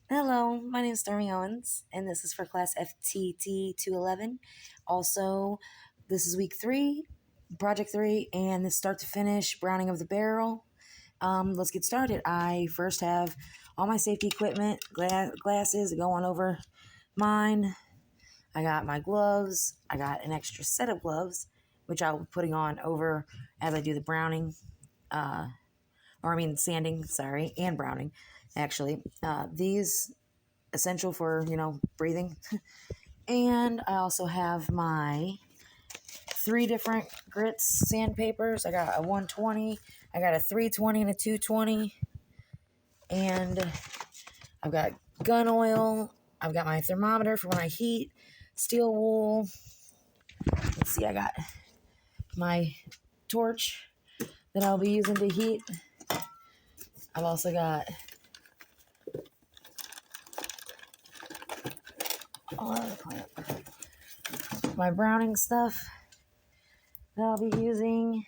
Hello, my name is Stormy Owens, and this is for class FTT 211. Also, this is week 3, project 3, and this start to finish browning of the barrel. Let's get started. I first have all my safety equipment, glasses, go on over mine. I got my gloves. I got an extra set of gloves, which I'll be putting on over as I do the browning, sanding, sorry, and browning, actually. These essential for breathing. And I also have my 3 different grits sandpapers. I got a 120, I got a 320 and a 220, and I've got gun oil. I've got my thermometer for when I heat, steel wool. Let's see, I got my torch that I'll be using to heat. I've also got my browning stuff that I'll be using.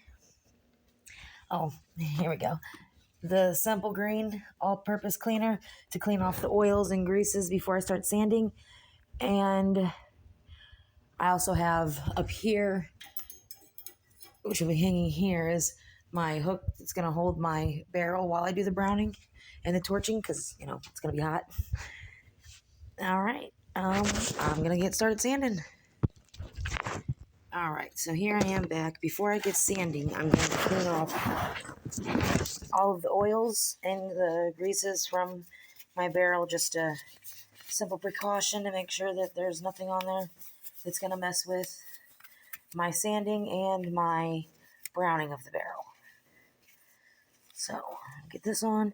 Oh, here we go. The Simple Green all-purpose cleaner to clean off the oils and greases before I start sanding. And I also have up here, which will be hanging here, is my hook that's going to hold my barrel while I do the browning and the torching because, it's going to be hot. All right. I'm going to get started sanding. All right, so here I am back. Before I get sanding, I'm going to clean off all of the oils and the greases from my barrel, just a simple precaution to make sure that there's nothing on there that's going to mess with my sanding and my browning of the barrel. So, get this on.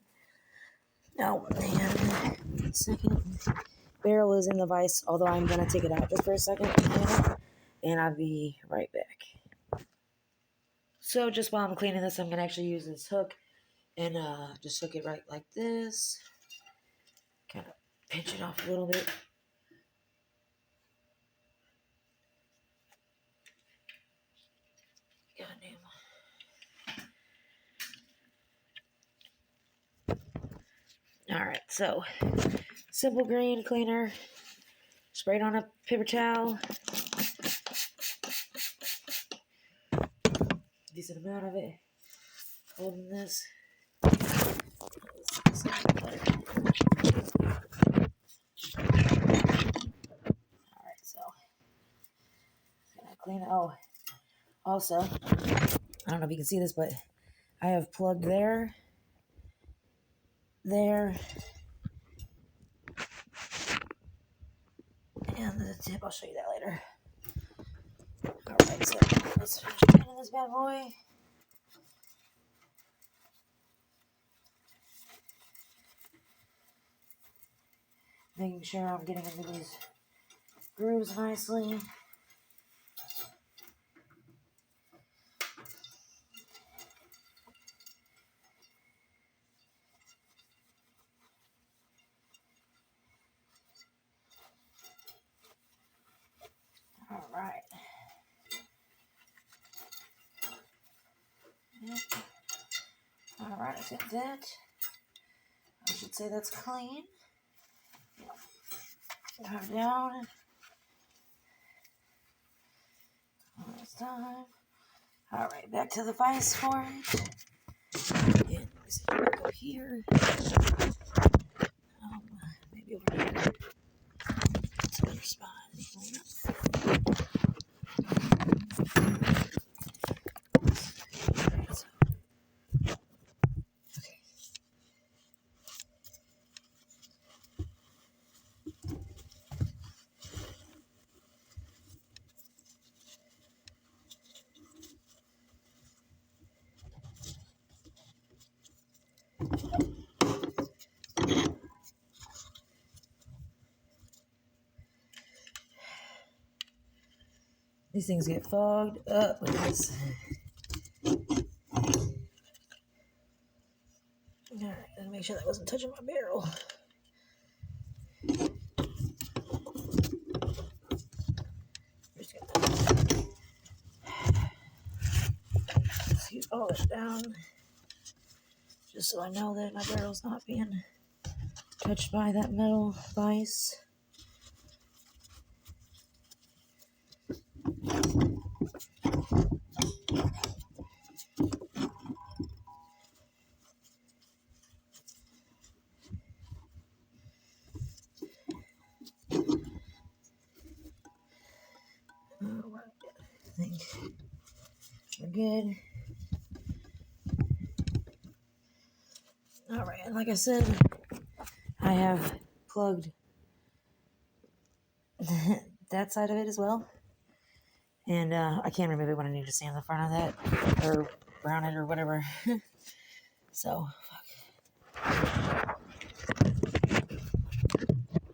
Oh, and second, barrel is in the vise, although I'm going to take it out just for a second, and I'll be right back. So just while I'm cleaning this, I'm going to actually use this hook and just hook it right like this. Kind of pinch it off a little bit. Goddamn. Alright, so Simple Green cleaner. Sprayed on a paper towel. Decent amount of it. Holding this. Alright, so gonna clean it. Oh, also, I don't know if you can see this, but I have plugged there, and the tip. I'll show you that later. Alright, so let's finish cleaning this bad boy. Making sure I'm getting into these grooves nicely. Alright. Alright, I think that. I should say that's clean. Put it down. One last time. Alright, back to the vise for it. And let's see, go here. Maybe over here. It's a better spot. These things get fogged up with this. Alright, gotta make sure that wasn't touching my barrel. Just gonna scoot all this down, just so I know that my barrel's not being touched by that metal vise. I think we're good. Alright, and like I said, I have plugged that side of it as well. And I can't remember what I need to sand the front of that, or brown it, or whatever. So, fuck.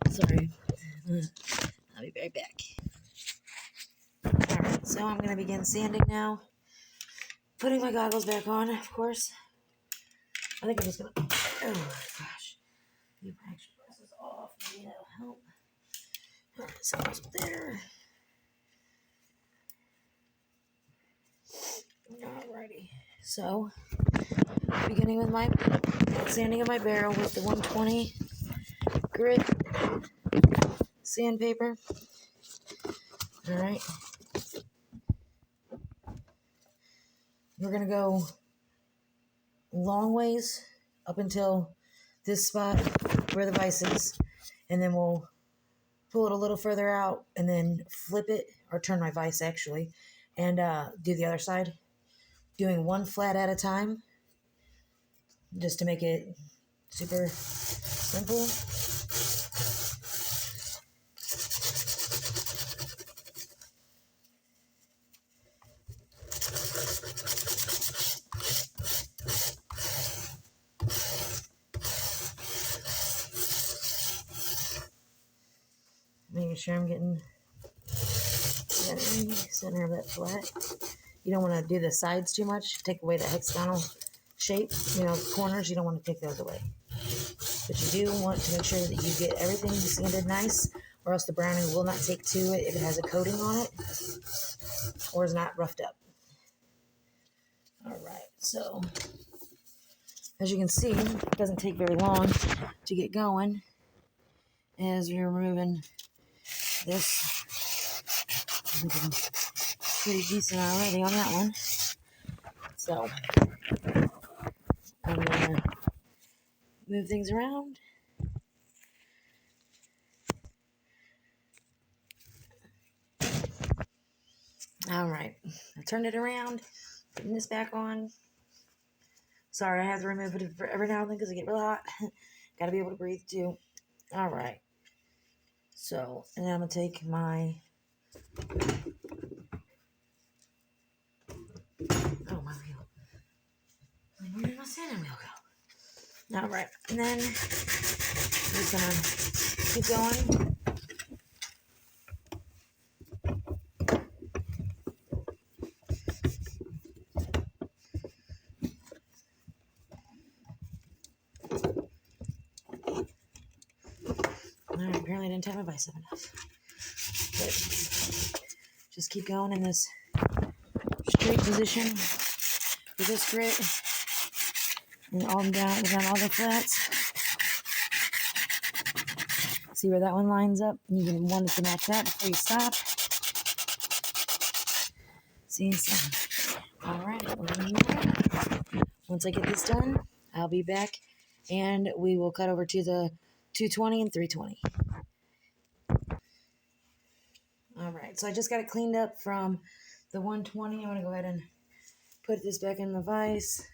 Sorry. I'll be right back. Alright, so I'm going to begin sanding now. Putting my goggles back on, of course. I think I'm just going to... Oh, gosh. The action press is off. Maybe that'll help. Alright, it's almost there. Alrighty. So, beginning with my sanding of my barrel with the 120 grit sandpaper. Alright. We're going to go long ways up until this spot where the vise is, and then we'll pull it a little further out and then flip it, or turn my vise actually, and do the other side, doing one flat at a time, just to make it super simple. Making sure I'm getting center of that flat. You don't want to do the sides too much. Take away the hexagonal shape, corners. You don't want to take those away. But you do want to make sure that you get everything sanded nice, or else the browning will not take to it if it has a coating on it, or is not roughed up. Alright, so as you can see, it doesn't take very long to get going as you're removing this. Pretty decent already on that one. So I'm gonna move things around. Alright, I turned it around, putting this back on. Sorry, I have to remove it every now and then because I get real hot. Gotta be able to breathe too. Alright. So, and then I'm gonna take my my wheel. Where did my sanding wheel go? Alright, and then I'm just gonna keep going. Alright, apparently I didn't tie my vise up enough. But just keep going in this straight position with this grit. And all down all the flats. See where that one lines up? You can want it to match that before you stop. See, so alright, once I get this done, I'll be back and we will cut over to the 220 and 320. Alright, so I just got it cleaned up from the 120. I'm going to go ahead and put this back in the vise.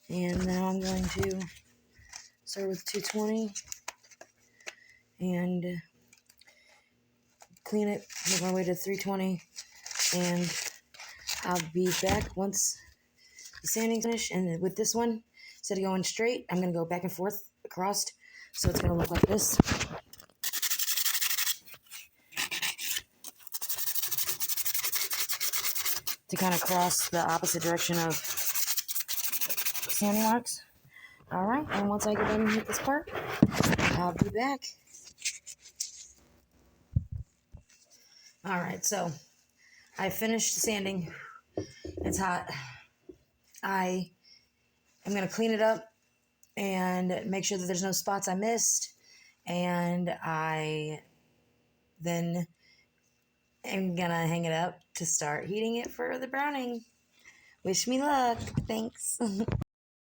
And now I'm going to start with 220 and clean it, make my way to 320, and I'll be back once the sanding's finished. And with this one, instead of going straight, I'm going to go back and forth across, so it's going to look like this. to kind of cross the opposite direction of sanding marks. All right, and once I get done with this part, I'll be back. All right, so I finished sanding. It's hot. I am going to clean it up and make sure that there's no spots I missed. And I then am going to hang it up to start heating it for the browning. Wish me luck. Thanks.